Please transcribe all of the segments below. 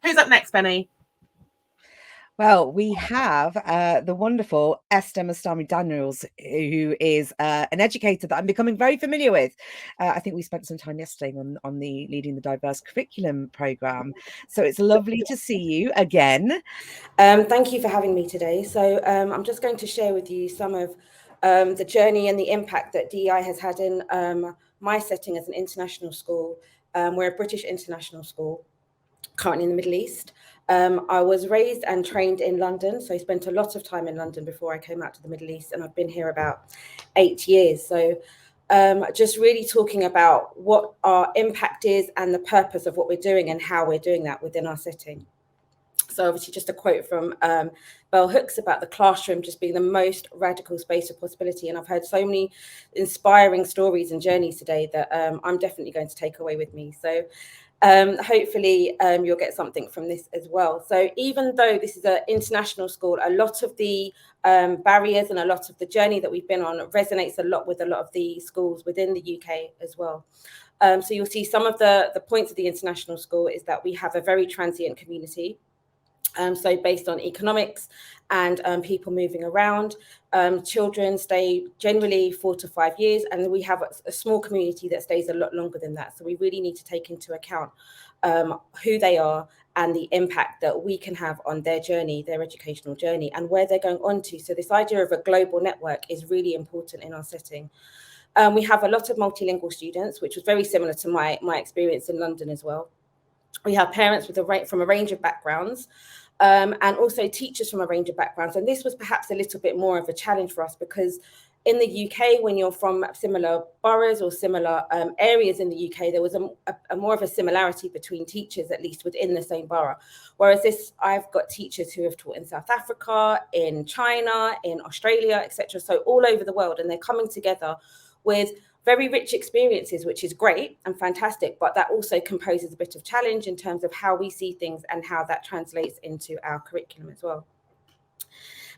Who's up next, Benny? Well, we have the wonderful Esther Mustamu-Daniels, who is an educator that I'm becoming very familiar with. I think we spent some time yesterday on the Leading the Diverse Curriculum programme. So it's lovely to see you again. Thank you for having me today. So I'm just going to share with you some of the journey and the impact that DEI has had in my setting as an international school. We're a British international school, currently in the Middle East. I was raised and trained in London, so I spent a lot of time in London before I came out to the Middle East, and I've been here about 8 years. So just really talking about what our impact is and the purpose of what we're doing and how we're doing that within our setting. So obviously just a quote from Bell Hooks about the classroom just being the most radical space of possibility. And I've heard so many inspiring stories and journeys today that I'm definitely going to take away with me. So hopefully you'll get something from this as well. So even though this is an international school, a lot of the barriers and a lot of the journey that we've been on resonates a lot with a lot of the schools within the UK as well. So you'll see some of the points of the international school is that we have a very transient community. So based on economics and people moving around, children stay generally 4 to 5 years, and we have a small community that stays a lot longer than that. So we really need to take into account who they are and the impact that we can have on their journey, their educational journey, and where they're going on to. So this idea of a global network is really important in our setting. We have a lot of multilingual students, which was very similar to my experience in London as well. We have parents from a range of backgrounds. And also teachers from a range of backgrounds. And this was perhaps a little bit more of a challenge for us because in the UK, when you're from similar boroughs or similar areas in the UK, there was a more of a similarity between teachers, at least within the same borough. Whereas I've got teachers who have taught in South Africa, in China, in Australia, etc. So all over the world, and they're coming together with very rich experiences, which is great and fantastic, but that also composes a bit of challenge in terms of how we see things and how that translates into our curriculum as well.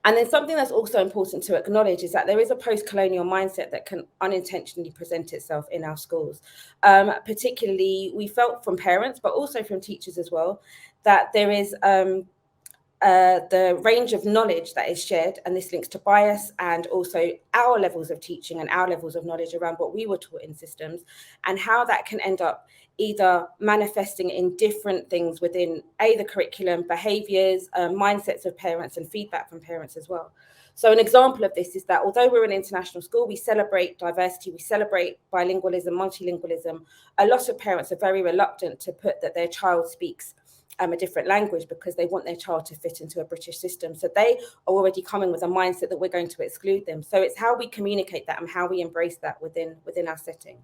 And then something that's also important to acknowledge is that there is a post-colonial mindset that can unintentionally present itself in our schools. Particularly, we felt from parents, but also from teachers as well, that there is the range of knowledge that is shared, and this links to bias and also our levels of teaching and our levels of knowledge around what we were taught in systems, and how that can end up either manifesting in different things within the curriculum, behaviours, mindsets of parents, and feedback from parents as well. So an example of this is that although we're an international school, we celebrate diversity, we celebrate bilingualism, multilingualism. A lot of parents are very reluctant to put that their child speaks a different language because they want their child to fit into a British system. So they are already coming with a mindset that we're going to exclude them. So it's how we communicate that and how we embrace that within our setting.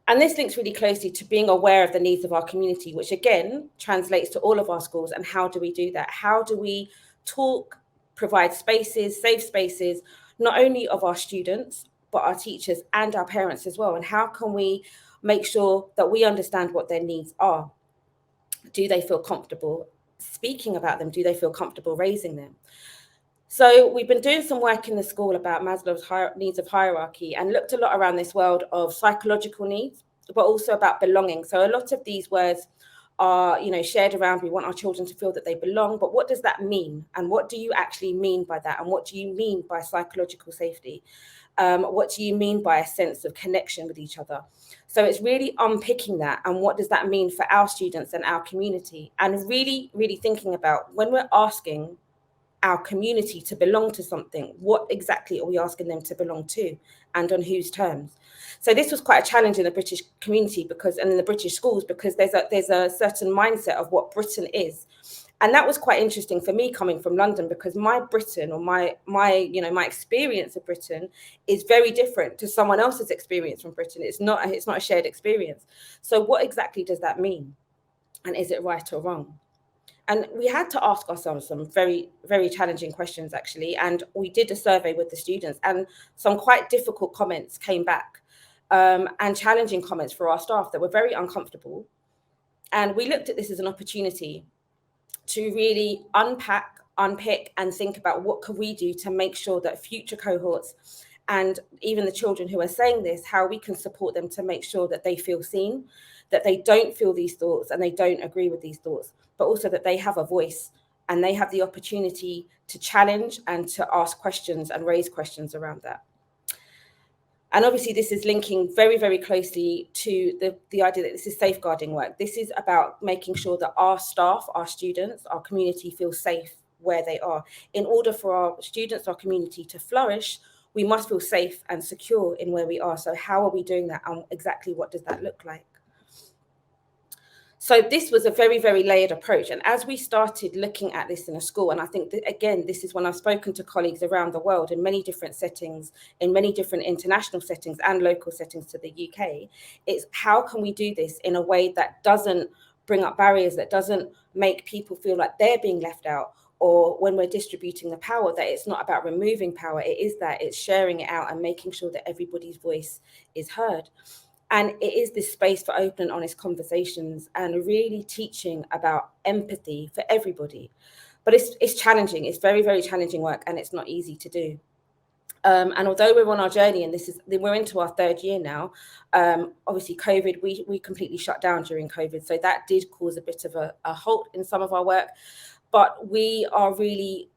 And this links really closely to being aware of the needs of our community, which again translates to all of our schools. And how do we do that? How do we talk, provide spaces, safe spaces, not only of our students, but our teachers and our parents as well? And how can we make sure that we understand what their needs are? Do they feel comfortable speaking about them? Do they feel comfortable raising them? So we've been doing some work in the school about Maslow's needs of hierarchy and looked a lot around this world of psychological needs, but also about belonging. So a lot of these words are, shared around. We want our children to feel that they belong, but what does that mean? And what do you actually mean by that? And what do you mean by psychological safety? What do you mean by a sense of connection with each other? So it's really unpicking that and what does that mean for our students and our community, and really, really thinking about when we're asking our community to belong to something, what exactly are we asking them to belong to and on whose terms? So this was quite a challenge in the British community and in the British schools, because there's a certain mindset of what Britain is. And that was quite interesting for me coming from London, because my Britain, or my experience of Britain is very different to someone else's experience from Britain. It's not a shared experience. So what exactly does that mean? And is it right or wrong? And we had to ask ourselves some very, very challenging questions, actually. And we did a survey with the students, and some quite difficult comments came back, and challenging comments for our staff that were very uncomfortable. And we looked at this as an opportunity to really unpick, and think about what can we do to make sure that future cohorts and even the children who are saying this, how we can support them to make sure that they feel seen, that they don't feel these thoughts and they don't agree with these thoughts, but also that they have a voice and they have the opportunity to challenge and to ask questions and raise questions around that. And obviously, this is linking very, very closely to the idea that this is safeguarding work. This is about making sure that our staff, our students, our community feel safe where they are. In order for our students, our community to flourish, we must feel safe and secure in where we are. So how are we doing that? And exactly what does that look like? So this was a very, very layered approach. And as we started looking at this in a school, and I think that, again, this is when I've spoken to colleagues around the world in many different settings, in many different international settings and local settings to the UK, it's how can we do this in a way that doesn't bring up barriers, that doesn't make people feel like they're being left out, or when we're distributing the power, that it's not about removing power, it is that it's sharing it out and making sure that everybody's voice is heard. And it is this space for open and honest conversations and really teaching about empathy for everybody. But it's challenging. It's very, very challenging work, and it's not easy to do. And although we're on our journey, and we're into our third year now, obviously COVID, we completely shut down during COVID. So that did cause a bit of a halt in some of our work. But we are really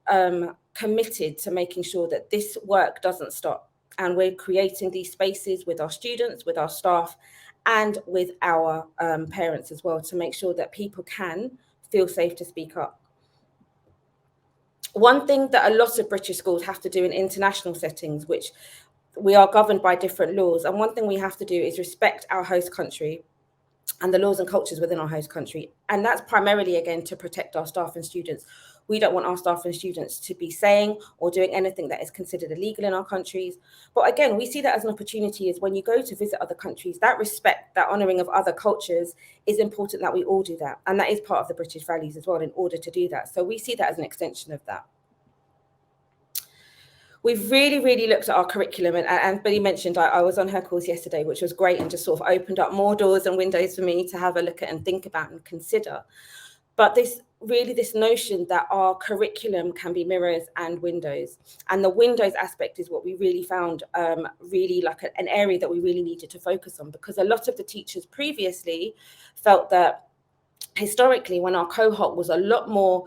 committed to making sure that this work doesn't stop. And we're creating these spaces with our students, with our staff, and with our parents as well, to make sure that people can feel safe to speak up. One thing that a lot of British schools have to do in international settings, which we are governed by different laws, and one thing we have to do is respect our host country and the laws and cultures within our host country. And that's primarily, again, to protect our staff and students. We don't want our staff and students to be saying or doing anything that is considered illegal in our countries. But again, we see that as an opportunity, is when you go to visit other countries, that respect, that honouring of other cultures is important, that we all do that. And that is part of the British values as well, in order to do that. So we see that as an extension of that. We've really, really looked at our curriculum, and Billy mentioned I was on her course yesterday, which was great and just sort of opened up more doors and windows for me to have a look at and think about and consider. But this notion that our curriculum can be mirrors and windows, and the windows aspect is what we really found really like an area that we really needed to focus on, because a lot of the teachers previously felt that historically, when our cohort was a lot more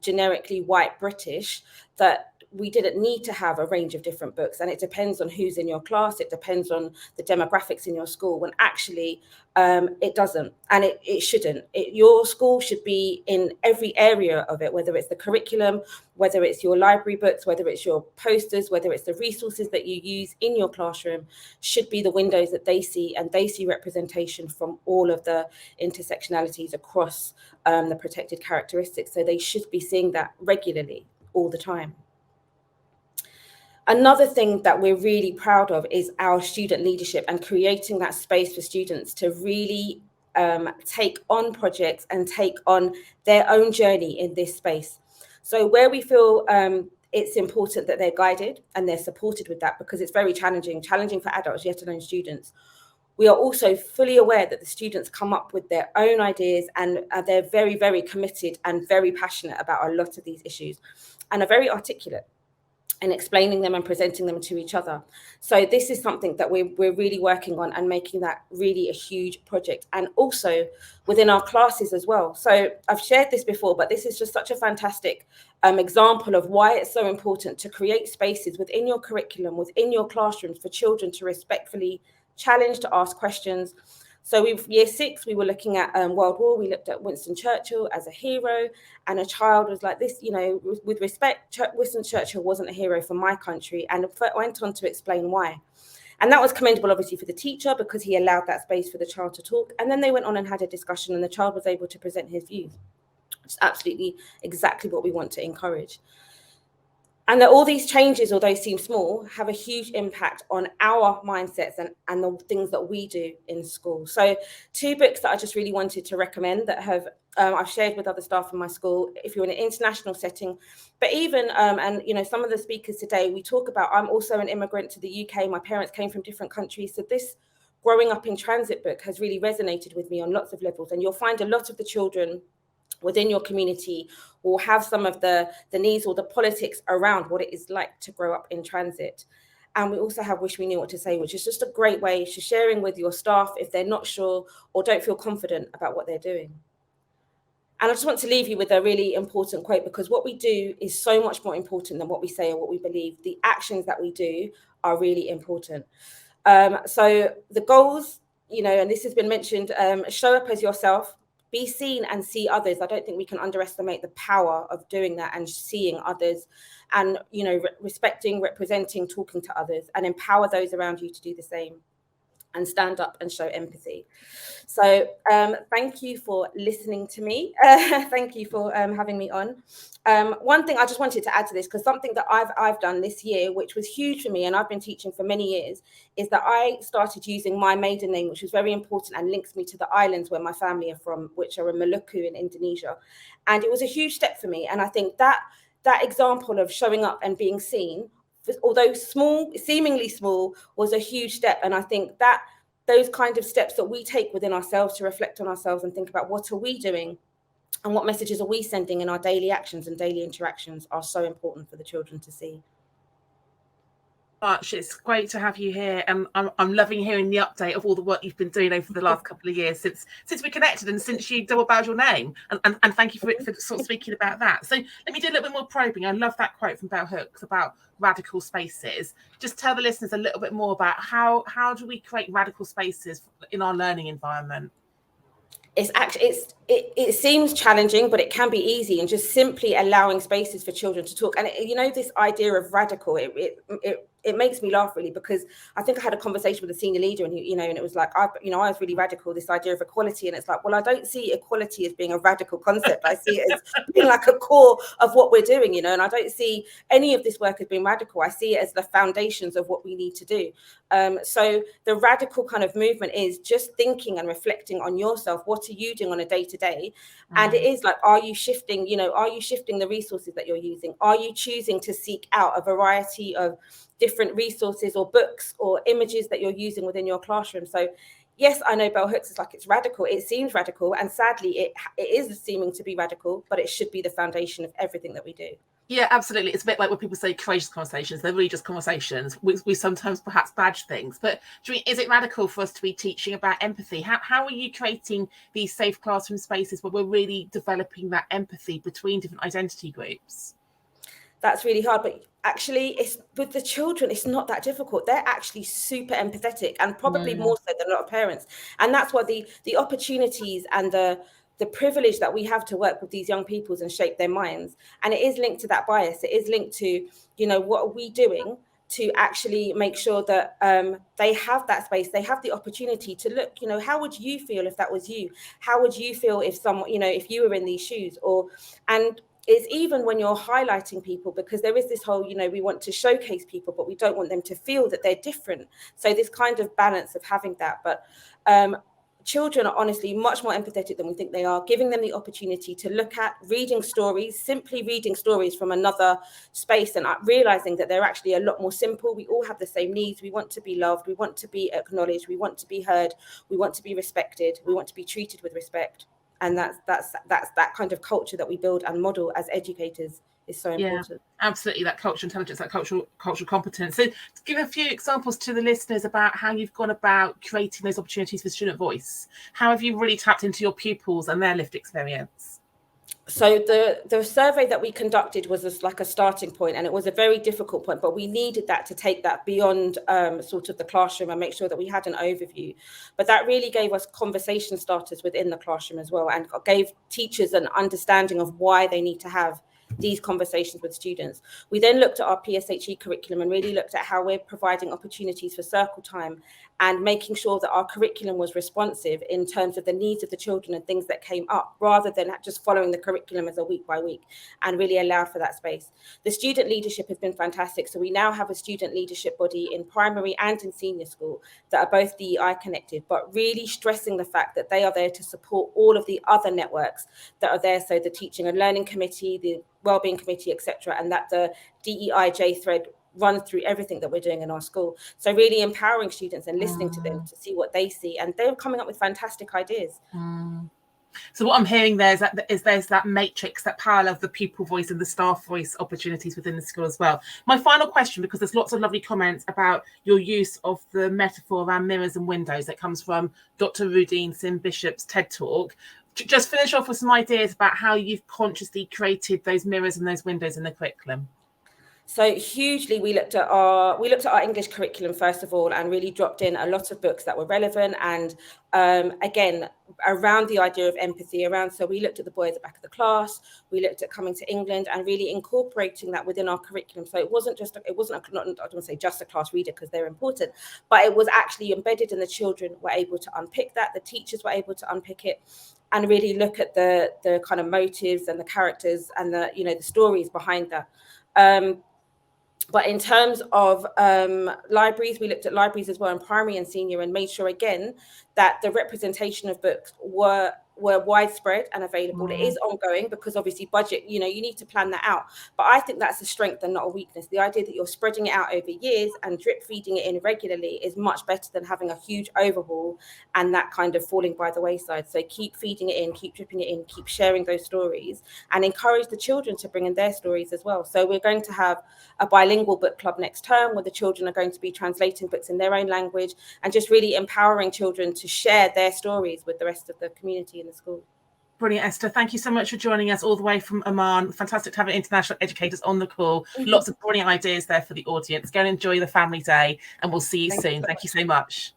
generically white British, that we didn't need to have a range of different books, and it depends on who's in your class, it depends on the demographics in your school, when actually it doesn't, and it shouldn't. Your school should be in every area of it, whether it's the curriculum, whether it's your library books, whether it's your posters, whether it's the resources that you use in your classroom, should be the windows that they see, and they see representation from all of the intersectionalities across the protected characteristics. So they should be seeing that regularly, all the time. Another thing that we're really proud of is our student leadership, and creating that space for students to really take on projects and take on their own journey in this space. So where we feel it's important that they're guided and they're supported with that, because it's very challenging for adults, yet alone students. We are also fully aware that the students come up with their own ideas, and they're very, very committed and very passionate about a lot of these issues, and are very articulate and explaining them and presenting them to each other. So this is something that we're really working on, and making that really a huge project, and also within our classes as well. So I've shared this before, but this is just such a fantastic example of why it's so important to create spaces within your curriculum, within your classrooms, for children to respectfully challenge, to ask questions. So year 6, we were looking at World War. We looked at Winston Churchill as a hero, and a child was like, this, with respect, Winston Churchill wasn't a hero for my country, and went on to explain why. And that was commendable, obviously, for the teacher, because he allowed that space for the child to talk. And then they went on and had a discussion, and the child was able to present his views. It's absolutely exactly what we want to encourage. And that all these changes, although seem small, have a huge impact on our mindsets and the things that we do in school. So 2 books that I just really wanted to recommend that have I've shared with other staff in my school, if you're in an international setting, but even, and some of the speakers today, we talk about, I'm also an immigrant to the UK. My parents came from different countries. So this Growing Up in Transit book has really resonated with me on lots of levels. And you'll find a lot of the children within your community will have some of the needs or the politics around what it is like to grow up in transit. And we also have Wish We Knew What to Say, which is just a great way to sharing with your staff if they're not sure or don't feel confident about what they're doing. And I just want to leave you with a really important quote, because what we do is so much more important than what we say or what we believe. The actions that we do are really important. So the goals, and this has been mentioned, show up as yourself, be seen and see others. I don't think we can underestimate the power of doing that and seeing others and, respecting, representing, talking to others, and empower those around you to do the same and stand up and show empathy. So thank you for listening to me. Thank you for having me on. One thing I just wanted to add to this, because something that I've done this year, which was huge for me, and I've been teaching for many years, is that I started using my maiden name, which was very important and links me to the islands where my family are from, which are in Maluku in Indonesia. And it was a huge step for me. And I think that example of showing up and being seen, although small, seemingly small, was a huge step. And I think that those kind of steps that we take within ourselves to reflect on ourselves and think about what are we doing and what messages are we sending in our daily actions and daily interactions are so important for the children to see. Much. It's great to have you here, and I'm loving hearing the update of all the work you've been doing over the last couple of years since we connected and since you double-barreled your name, and thank you for sort of speaking about that. So let me do a little bit more probing. I love that quote from Bell Hooks about radical spaces. Just tell the listeners a little bit more about how do we create radical spaces in our learning environment. It's actually it seems challenging, but it can be easy, and just simply allowing spaces for children to talk. And this idea of radical, it makes me laugh really, because I think I had a conversation with a senior leader, and and it was like, I was really radical, this idea of equality, and it's like, well, I don't see equality as being a radical concept. I see it as being like a core of what we're doing, and I don't see any of this work as being radical. I see it as the foundations of what we need to do. So the radical kind of movement is just thinking and reflecting on yourself. What are you doing on a day-to-day? And it is like, are you shifting the resources that you're using? Are you choosing to seek out a variety of different resources or books or images that you're using within your classroom? So yes, I know Bell Hooks is like, it's radical, it seems radical, and sadly it is seeming to be radical, but it should be the foundation of everything that we do. Yeah, absolutely. It's a bit like when people say courageous conversations. They're really just conversations. We sometimes perhaps badge things. But is it radical for us to be teaching about empathy? How are you creating these safe classroom spaces where we're really developing that empathy between different identity groups? That's really hard, but actually it's with the children, it's not that difficult. They're actually super empathetic, and probably more so than a lot of parents. And that's why the opportunities and the privilege that we have to work with these young people and shape their minds. And it is linked to that bias. It is linked to, what are we doing to actually make sure that they have that space, they have the opportunity to look, how would you feel if that was you? How would you feel if someone, if you were in these shoes? And it's even when you're highlighting people, because there is this whole, we want to showcase people, but we don't want them to feel that they're different. So this kind of balance of having that. But children are honestly much more empathetic than we think they are. Giving them the opportunity to look at simply reading stories from another space, and realizing that they're actually a lot more simple. We all have the same needs. We want to be loved. We want to be acknowledged. We want to be heard. We want to be respected. We want to be treated with respect. And that's that kind of culture that we build and model as educators is so important. Yeah, absolutely. That cultural intelligence, that cultural competence. So give a few examples to the listeners about how you've gone about creating those opportunities for student voice. How have you really tapped into your pupils and their lived experience? So the survey that we conducted was like a starting point, and it was a very difficult point, but we needed that to take that beyond sort of the classroom and make sure that we had an overview. But that really gave us conversation starters within the classroom as well, and gave teachers an understanding of why they need to have these conversations with students. We then looked at our PSHE curriculum and really looked at how we're providing opportunities for circle time and making sure that our curriculum was responsive in terms of the needs of the children and things that came up, rather than just following the curriculum as a week by week, and really allowed for that space. The student leadership has been fantastic. So we now have a student leadership body in primary and in senior school that are both DEI connected, but really stressing the fact that they are there to support all of the other networks that are there. So the teaching and learning committee, the wellbeing committee, etc., and that the DEIJ thread runs through everything that we're doing in our school. So really empowering students and listening to them to see what they see, and they're coming up with fantastic ideas. So what I'm hearing there is there's that matrix, that parallel of the pupil voice and the staff voice opportunities within the school as well. My final question, because there's lots of lovely comments about your use of the metaphor around mirrors and windows that comes from Dr. Rudine Sim Bishop's TED Talk. Just finish off with some ideas about how you've consciously created those mirrors and those windows in the curriculum. So hugely, we looked at our English curriculum first of all, and really dropped in a lot of books that were relevant, and again around the idea of empathy. So we looked at The Boy at the Back of the Class, we looked at Coming to England, and really incorporating that within our curriculum. So it wasn't not, I don't want to say just a class reader, because they're important, but it was actually embedded, and the children were able to unpick that. The teachers were able to unpick it, and really look at the kind of motives and the characters and the stories behind that. But in terms of libraries, we looked at libraries as well in primary and senior, and made sure again that the representation of books were widespread and available. It is ongoing, because obviously budget, you need to plan that out. But I think that's a strength and not a weakness. The idea that you're spreading it out over years and drip feeding it in regularly is much better than having a huge overhaul and that kind of falling by the wayside. So keep feeding it in, keep dripping it in, keep sharing those stories, and encourage the children to bring in their stories as well. So we're going to have a bilingual book club next term, where the children are going to be translating books in their own language, and just really empowering children to share their stories with the rest of the community in the school. Brilliant, Esther. Thank you so much for joining us all the way from Oman. Fantastic to have international educators on the call. Lots of brilliant ideas there for the audience. Go and enjoy the family day, and we'll see you soon. Thank you so much.